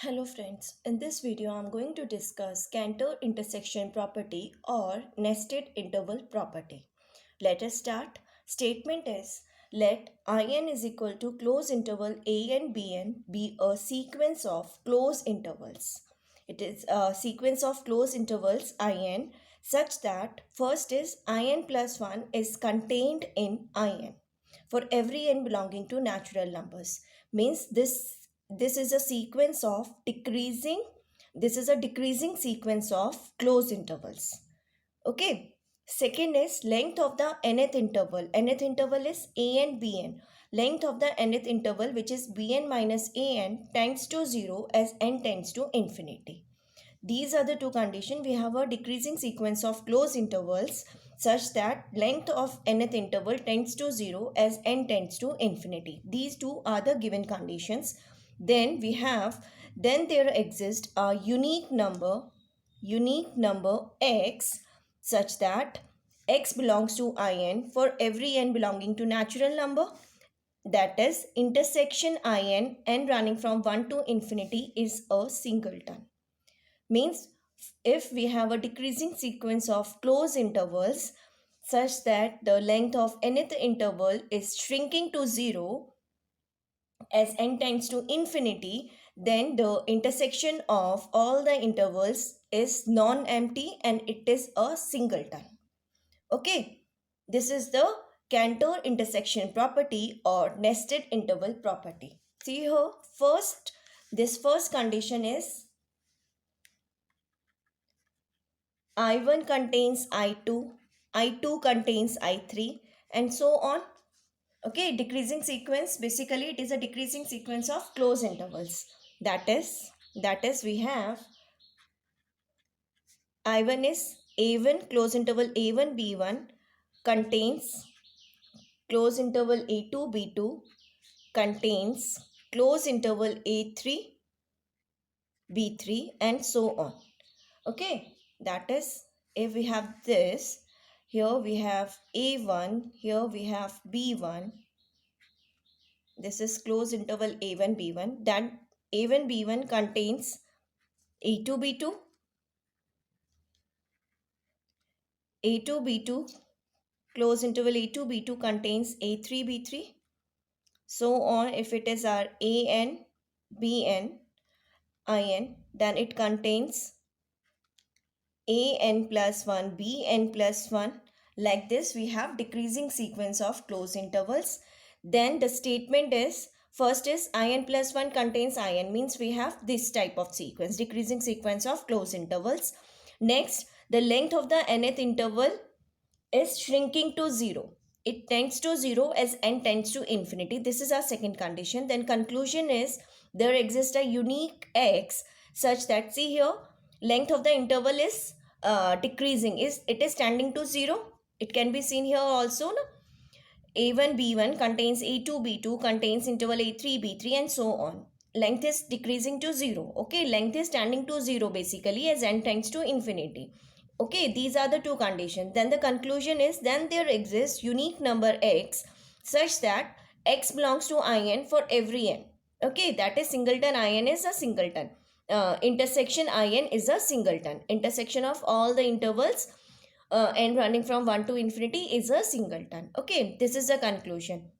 Hello friends, in this video I am going to discuss Cantor intersection property or nested interval property. Let us start. Statement is let In is equal to close interval an bn be a sequence of close intervals. It is a sequence of close intervals in such that first is in plus 1 is contained in in for every n belonging to natural numbers. Means this is a sequence of decreasing, this is a decreasing sequence of closed intervals. Okay. Second is length of the nth interval. Nth interval is an bn. Length of the nth interval, which is bn minus an, tends to 0 as n tends to infinity. These are the two conditions. We have a decreasing sequence of closed intervals such that length of nth interval tends to 0 as n tends to infinity. These two are the given conditions. Then there exists a unique number x such that x belongs to in for every n belonging to natural number, that is intersection in n running from 1 to infinity is a singleton. Means if we have a decreasing sequence of closed intervals such that the length of nth interval is shrinking to 0 as n tends to infinity, then the intersection of all the intervals is non-empty and it is a singleton. Okay, this is the Cantor intersection property or nested interval property. See here, this first condition is I1 contains I2, I2 contains I3, and so on. Okay, decreasing sequence, basically it is a decreasing sequence of closed intervals. That is we have I1 is A1, close interval A1 B1 contains close interval A2 B2 contains close interval A3 B3 and so on. Okay, that is if we have this, here we have A1, here we have B1. This is closed interval A1 B1. Then A1 B1 contains A2 B2, A2 B2, closed interval A2 B2 contains A3 B3. So on, if it is our AN BN IN, then it contains an plus 1 bn plus 1. Like this we have decreasing sequence of closed intervals. Then the statement is first is in plus 1 contains in, means we have this type of sequence, decreasing sequence of closed intervals. Next, the length of the nth interval is shrinking to 0. It tends to 0 as n tends to infinity. This is our second condition. Then conclusion is there exists a unique x such that, see here, length of the interval is decreasing, it is tending to 0. It can be seen here also, no? A1 B1 contains A2 B2 contains interval A3 B3 and so on. Length is decreasing to 0. Okay, length is tending to 0 basically as n tends to infinity. Okay, these are the two conditions. Then the conclusion is then there exists unique number x such that x belongs to in for every n. Okay, that is singleton in is a singleton. Intersection in is a singleton. Intersection of all the intervals n running from 1 to infinity is a singleton. Okay, this is the conclusion.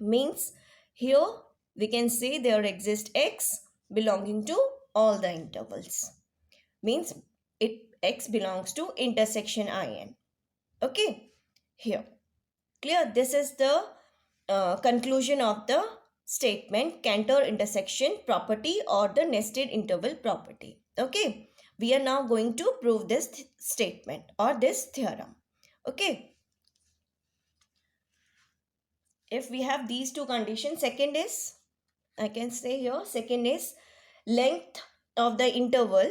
Means here we can say there exists x belonging to all the intervals. Means x belongs to intersection in. Okay, here. Clear? This is the conclusion of the statement Cantor intersection property or the nested interval property. Okay, we are now going to prove this statement or this theorem. Okay, if we have these two conditions, second is, I can say here, second is length of the interval.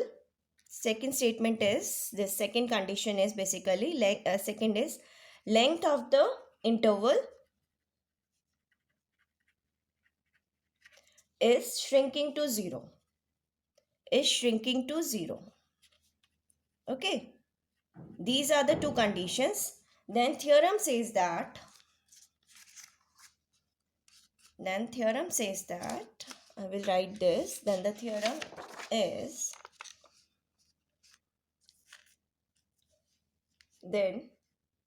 Second statement is, this second condition is basically like second is length of the interval is shrinking to 0. Is shrinking to 0. Okay, these are the two conditions. Then theorem says that I will write this. Then the theorem is, then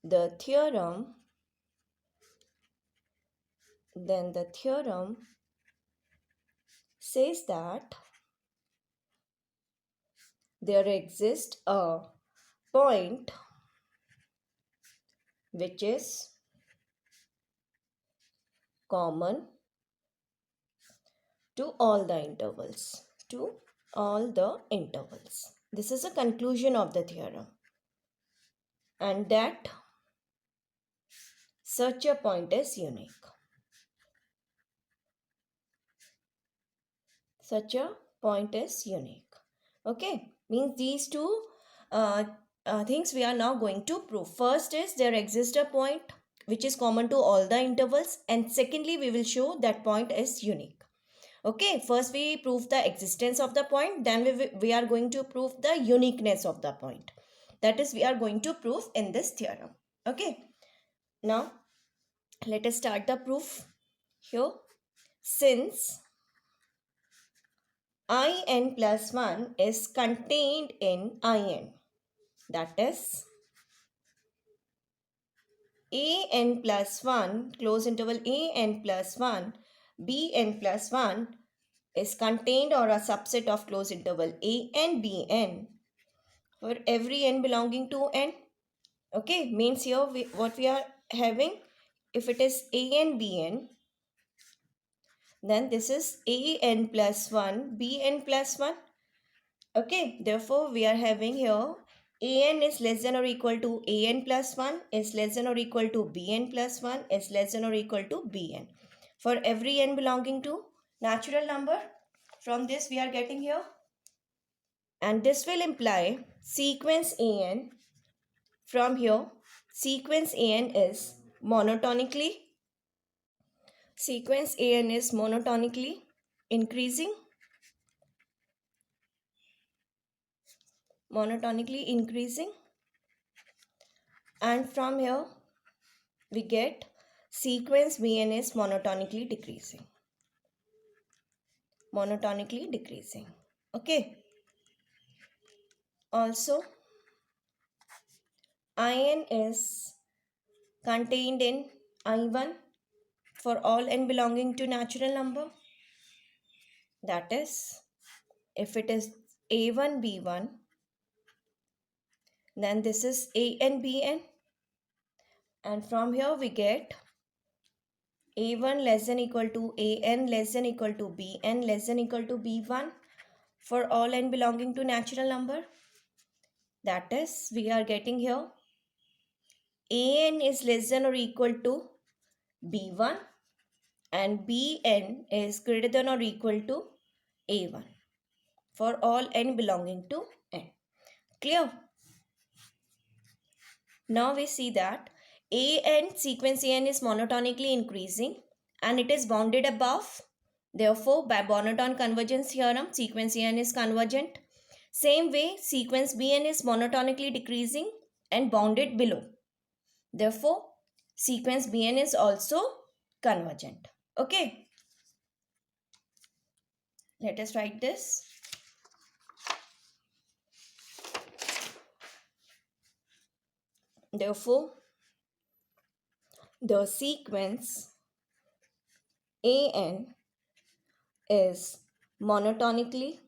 the theorem says that there exists a point which is common to all the intervals. This is a conclusion of the theorem, and that such a point is unique. Such a point is unique. Okay, means these two things we are now going to prove. First is there exists a point which is common to all the intervals, and secondly we will show that point is unique. Okay, first we prove the existence of the point, then we are going to prove the uniqueness of the point. That is, we are going to prove in this theorem. Okay, now let us start the proof here. Since in plus 1 is contained in in, that is an plus 1, close interval an plus 1, bn plus 1 is contained or a subset of close interval a and bn for every n belonging to n. Okay, means here what we are having, if it is a and bn, then this is an plus 1 bn plus 1. Okay, therefore we are having here an is less than or equal to an plus 1 is less than or equal to bn plus 1 is less than or equal to bn for every n belonging to natural number. From this we are getting here, and this will imply sequence an. From here sequence an is monotonically increasing, and from here we get sequence bn is monotonically decreasing. Okay, also in is contained in I1 for all n belonging to natural number. That is, if it is a1 b1, then this is an bn, and from here we get a1 less than equal to an less than equal to bn less than equal to b1 for all n belonging to natural number. That is, we are getting here an is less than or equal to b1 and bn is greater than or equal to a1 for all n belonging to n. Clear? Now we see that an sequence an is monotonically increasing and it is bounded above. Therefore, by monotone convergence theorem, sequence an is convergent. Same way, sequence bn is monotonically decreasing and bounded below. Therefore, sequence bn is also convergent. Okay. Let us write this. Therefore, the sequence an is monotonically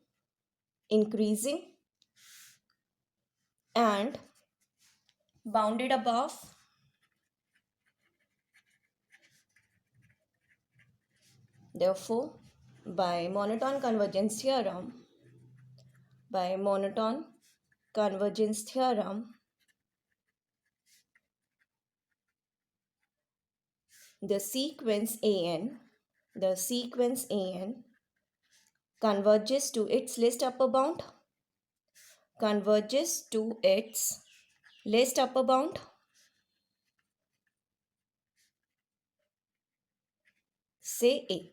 increasing and bounded above. Therefore, by monotone convergence theorem, the sequence an converges to its least upper bound, say a.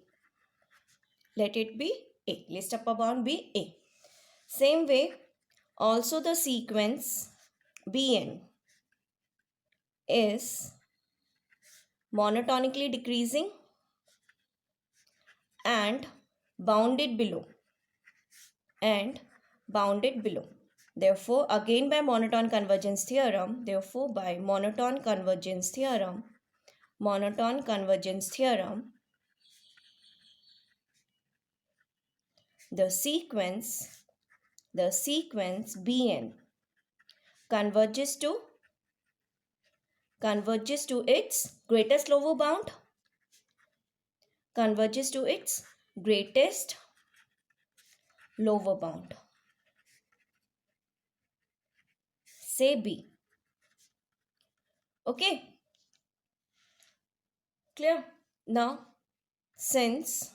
Let it be a. Least upper bound be a. Same way, also the sequence bn is monotonically decreasing and bounded below, and bounded below. Therefore, again by monotone convergence theorem, monotone convergence theorem, the sequence Bn converges to its greatest lower bound, say B. Okay, clear? Now, since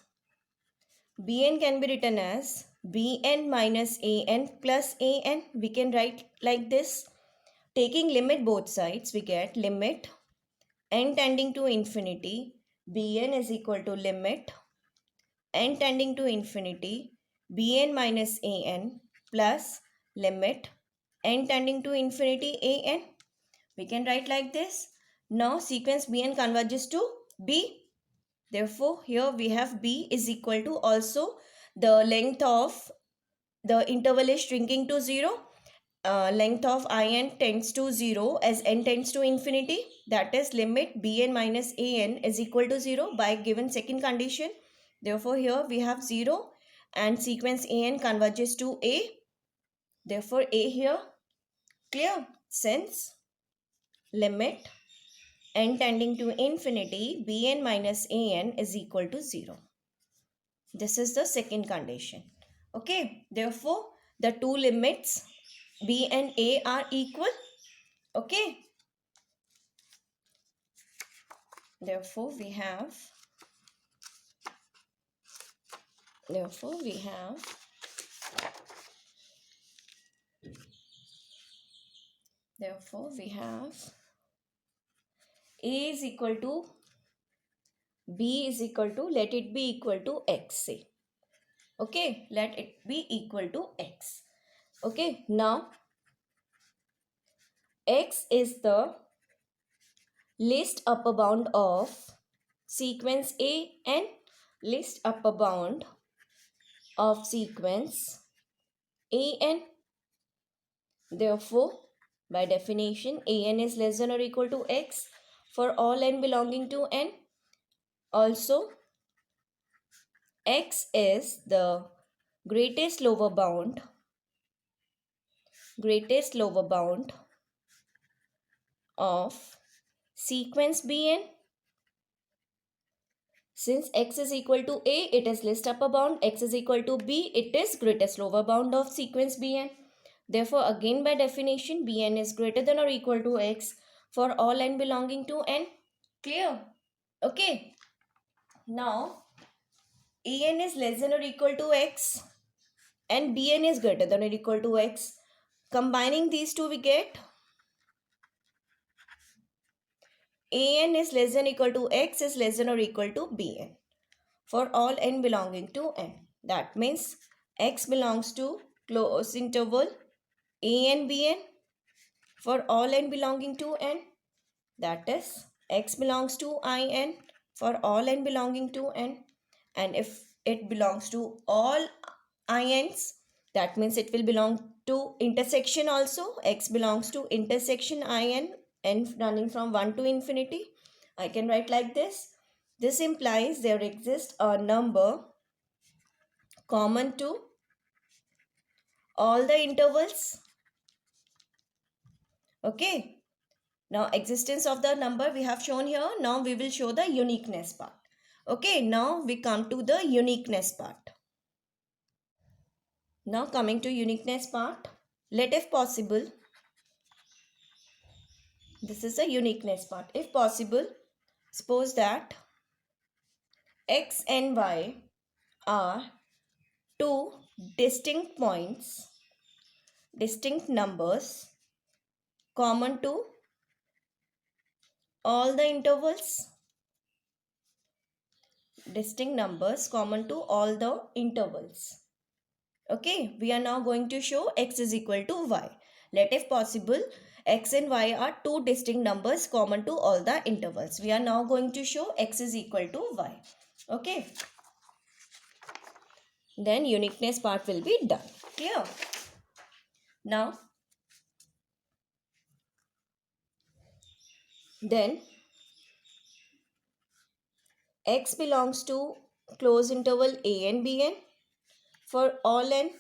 Bn can be written as Bn minus An plus An, we can write like this. Taking limit both sides, we get limit n tending to infinity, Bn is equal to limit n tending to infinity, Bn minus An plus limit n tending to infinity An. We can write like this. Now sequence Bn converges to B. Therefore, here we have B is equal to, also the length of the interval is shrinking to 0. Length of In tends to 0 as n tends to infinity. That is limit Bn minus An is equal to 0 by given second condition. Therefore, here we have 0 and sequence An converges to A. Therefore, A here. Clear? Since limit n tending to infinity, Bn minus An is equal to 0. This is the second condition. Okay. Therefore, the two limits B and A are equal. Okay. Therefore, we have A is equal to B is equal to, let it be equal to X, say. Okay, let it be equal to X. Okay, now X is the least upper bound of sequence A and least upper bound of sequence An. Therefore, by definition, An is less than or equal to X for all n belonging to n. Also, X is the greatest lower bound of sequence Bn. Since X is equal to A, it is least upper bound. X is equal to B, it is greatest lower bound of sequence Bn. Therefore, again by definition, Bn is greater than or equal to X for all n belonging to n. Clear? Okay. Now, An is less than or equal to X and Bn is greater than or equal to X. Combining these two, we get An is less than or equal to X is less than or equal to Bn for all n belonging to n. That means X belongs to closed interval A and Bn for all n belonging to n. That is, X belongs to In for all n belonging to n. And if it belongs to all Ins, that means it will belong to intersection also. X belongs to intersection In, n running from 1 to infinity. I can write like this. This implies there exists a number common to all the intervals. Okay. Now, existence of the number we have shown here. Now, we will show the uniqueness part. Okay. Now, we come to the uniqueness part. Now, coming to uniqueness part. Let if possible. This is the uniqueness part. If possible, suppose that X and Y are two distinct points, distinct numbers common to all the intervals. Distinct numbers common to all the intervals. Okay, we are now going to show X is equal to Y. Let if possible, X and Y are two distinct numbers common to all the intervals. We are now going to show X is equal to Y. Okay. then uniqueness part will be done. Clear? Now, then x belongs to closed interval a and bn for all n,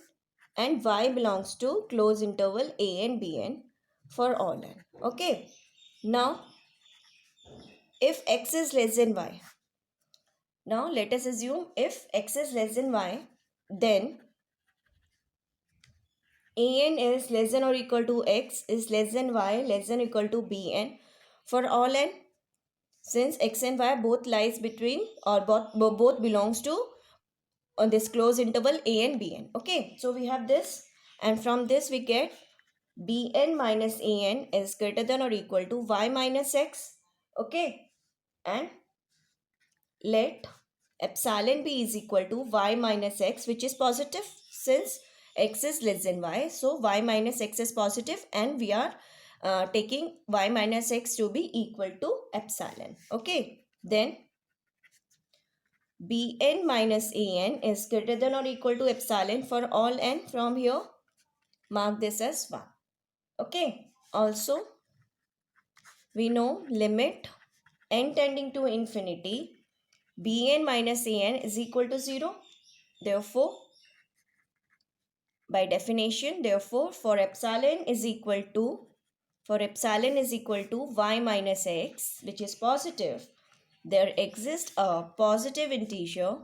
and y belongs to closed interval a and bn for all n. Okay. Now, if x is less than y, now let us assume if x is less than y, then an is less than or equal to x is less than y less than or equal to bn for all n, since x and y both lies between or both belongs to on this closed interval a and bn. Okay, so we have this, and from this we get bn minus an is greater than or equal to y minus x. Okay, and let epsilon b is equal to y minus x, which is positive since x is less than y. So y minus x is positive, and we are taking y minus x to be equal to epsilon. Okay, then bn minus an is greater than or equal to epsilon for all n. From here, mark this as 1. Okay, also we know limit n tending to infinity bn minus an is equal to 0. Therefore, by definition, therefore, for epsilon is equal to y minus x, which is positive, there exists a positive integer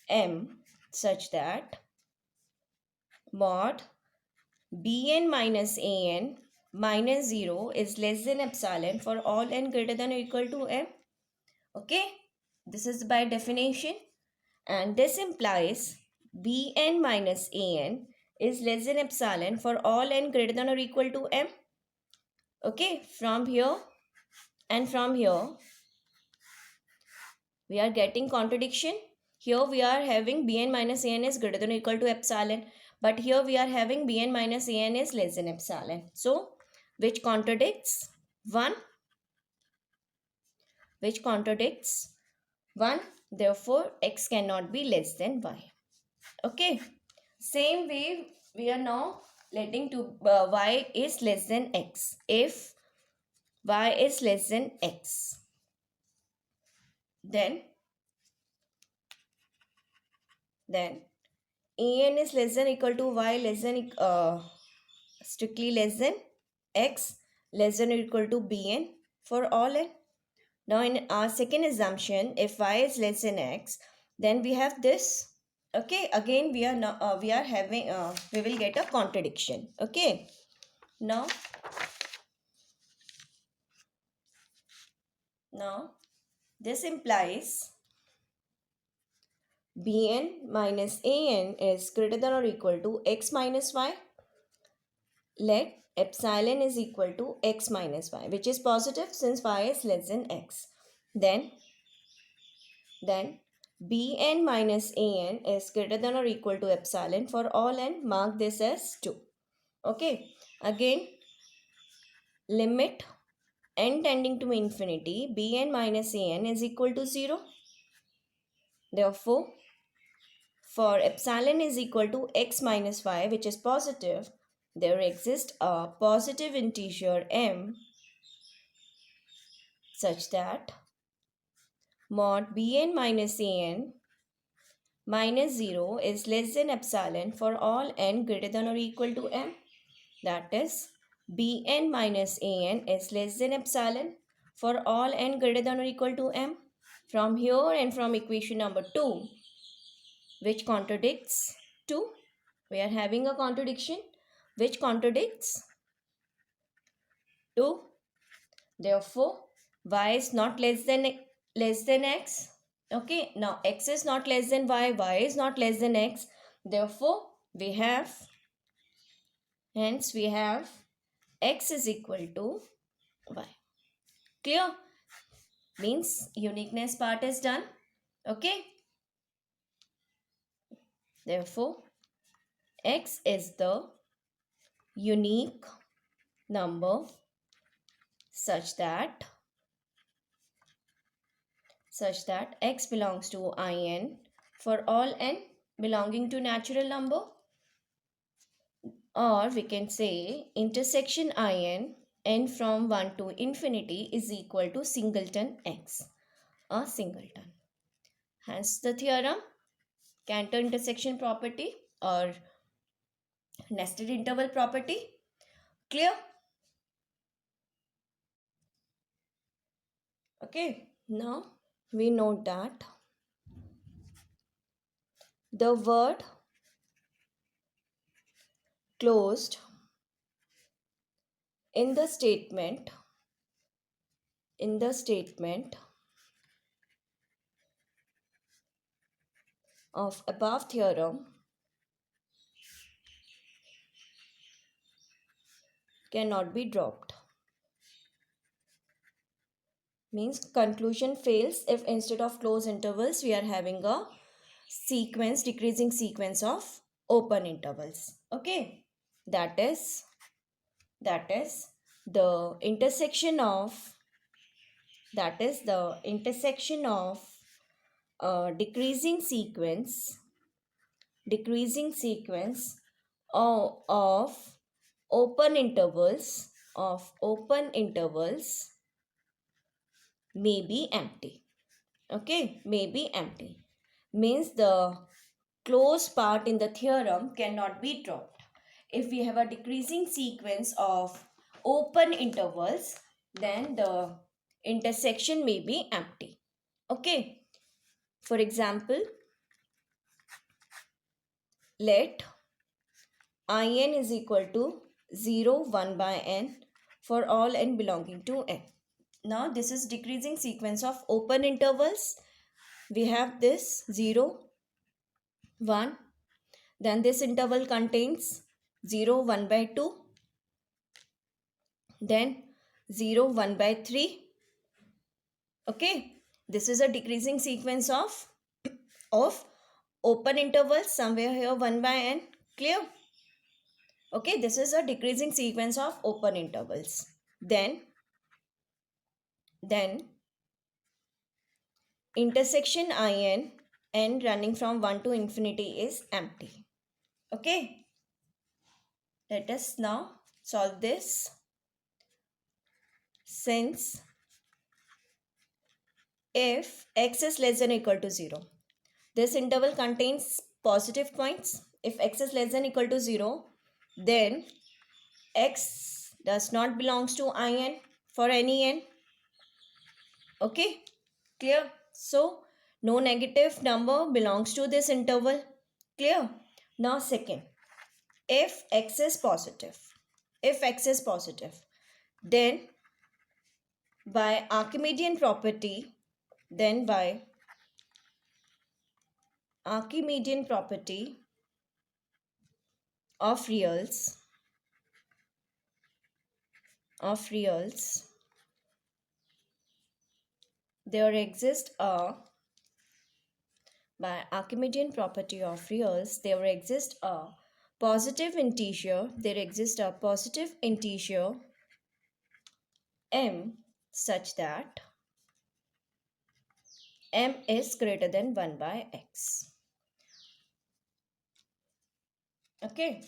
m such that mod bn minus an minus 0 is less than epsilon for all n greater than or equal to m. Okay, this is by definition, and this implies bn minus an is less than epsilon for all n greater than or equal to m. Okay, from here and from here we are getting contradiction. Here we are having bn minus an is greater than or equal to epsilon, but here we are having bn minus an is less than epsilon. So which contradicts 1? Which contradicts 1. Therefore x cannot be less than y. Okay, same way we are now letting to y is less than x. If y is less than x, then an is less than equal to y less than strictly less than x less than or equal to bn for all n. Now in our second assumption, if y is less than x, then we have this. Okay, again we are now we are having we will get a contradiction. Okay, now this implies bn minus an is greater than or equal to x minus y. Let epsilon is equal to x minus y, which is positive since y is less than x. Then bn minus an is greater than or equal to epsilon for all n. Mark this as 2. Okay, again limit n tending to infinity bn minus an is equal to 0. Therefore, for epsilon is equal to x minus y, which is positive, there exists a positive integer m such that mod bn minus an minus 0 is less than epsilon for all n greater than or equal to m. That is, bn minus an is less than epsilon for all n greater than or equal to m. From here and from equation number 2, which contradicts 2, we are having a contradiction which contradicts 2. Therefore, y is not less than x. Okay, now x is not less than y is not less than x. Therefore, we have x is equal to y. Clear? Means uniqueness part is done. Okay. Therefore, x is the unique number such that x belongs to In for all n belonging to natural number, or we can say intersection n from 1 to infinity is equal to singleton x, a singleton. Hence the theorem, Cantor intersection property or nested interval property. Clear? Okay, now we note that the word closed in the statement of above theorem cannot be dropped. Means conclusion fails if instead of closed intervals we are having a decreasing sequence of open intervals. Okay, that is the intersection of decreasing sequence of open intervals may be empty. Okay, may be empty means the closed part in the theorem cannot be dropped. If we have a decreasing sequence of open intervals, then the intersection may be empty. Okay, for example, let in is equal to 0, 1 by n for all n belonging to n. Now this is decreasing sequence of open intervals. We have this 0, 1, then this interval contains 0, 1 by 2, then 0, 1 by 3. Okay, this is a decreasing sequence of open intervals, somewhere here 1 by n. Clear? Okay, this is a decreasing sequence of open intervals. Then intersection n running from 1 to infinity is empty. Okay, let us now solve this. Since if x is less than or equal to 0, this interval contains positive points. If x is less than or equal to 0, then x does not belongs to in for any n. Okay, clear? So no negative number belongs to this interval. Clear? Now second, if x is positive, then by Archimedean property of reals, there exists a positive integer, m such that m is greater than 1 by x. Okay,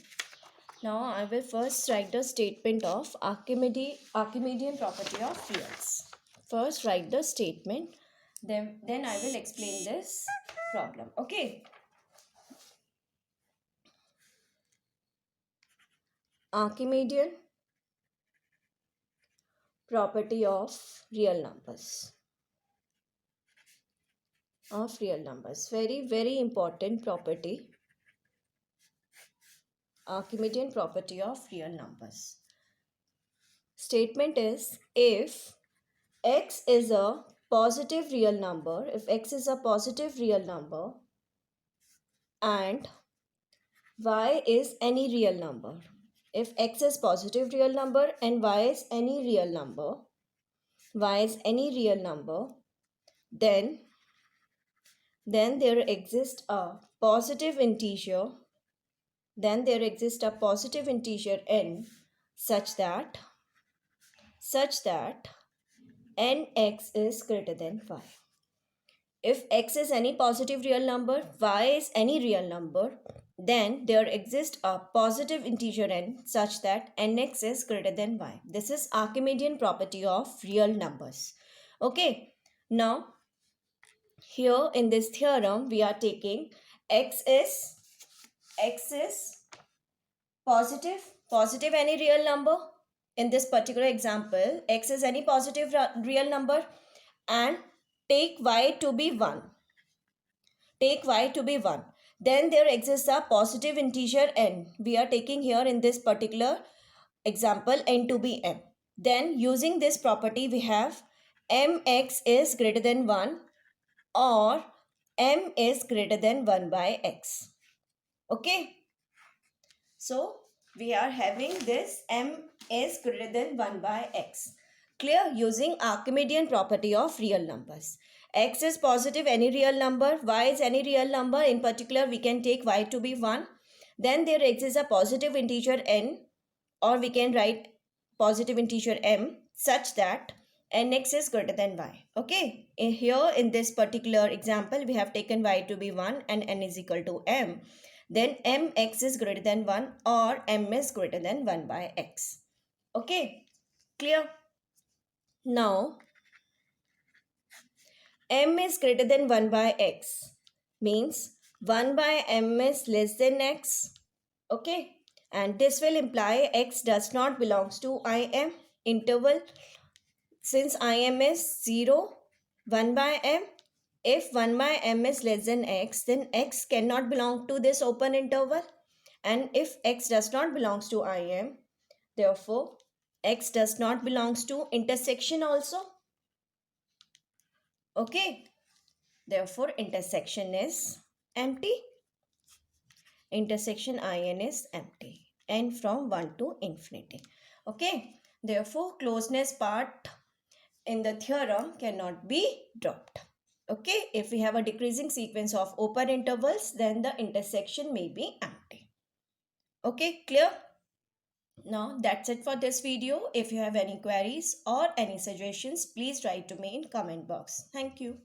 now I will first write the statement of Archimedean property of reals. First write the statement, then I will explain this problem. Okay, Archimedean property of real numbers. Very, very important property. Archimedean property of real numbers. Statement is, if x is a positive real number, and y is any real number. If x is positive real number and y is any real number, then there exists a positive integer n such that nx is greater than y. If x is any positive real number, y is any real number, then there exists a positive integer n such that nx is greater than y. This is Archimedean property of real numbers. Okay, now here in this theorem we are taking x is positive any real number. In this particular example, x is any positive real number, and take y to be 1. Take y to be 1. Then there exists a positive integer n. We are taking here in this particular example n to be m. Then using this property we have mx is greater than 1 or m is greater than 1 by x. Okay. So we are having this m is greater than 1 by x. Clear? Using Archimedean property of real numbers. X is positive any real number, y is any real number. In particular, we can take y to be 1. Then there exists a positive integer n, or we can write positive integer m such that nx is greater than y. Okay. Here in this particular example, we have taken y to be 1 and n is equal to m. Then mx is greater than 1 or m is greater than 1 by x. Okay. Clear? Now, m is greater than 1 by x means 1 by m is less than x. Okay. And this will imply x does not belongs to Im interval. Since Im is 0, 1 by m. If 1 by m is less than x, then x cannot belong to this open interval. And if x does not belongs to Im, therefore x does not belongs to intersection also. Okay. Therefore intersection is empty. Intersection In is empty. N from 1 to infinity. Okay. Therefore closeness part in the theorem cannot be dropped. Okay. If we have a decreasing sequence of open intervals, then the intersection may be empty. Okay. Clear? Now that's it for this video. If you have any queries or any suggestions, please write to me in comment box. Thank you.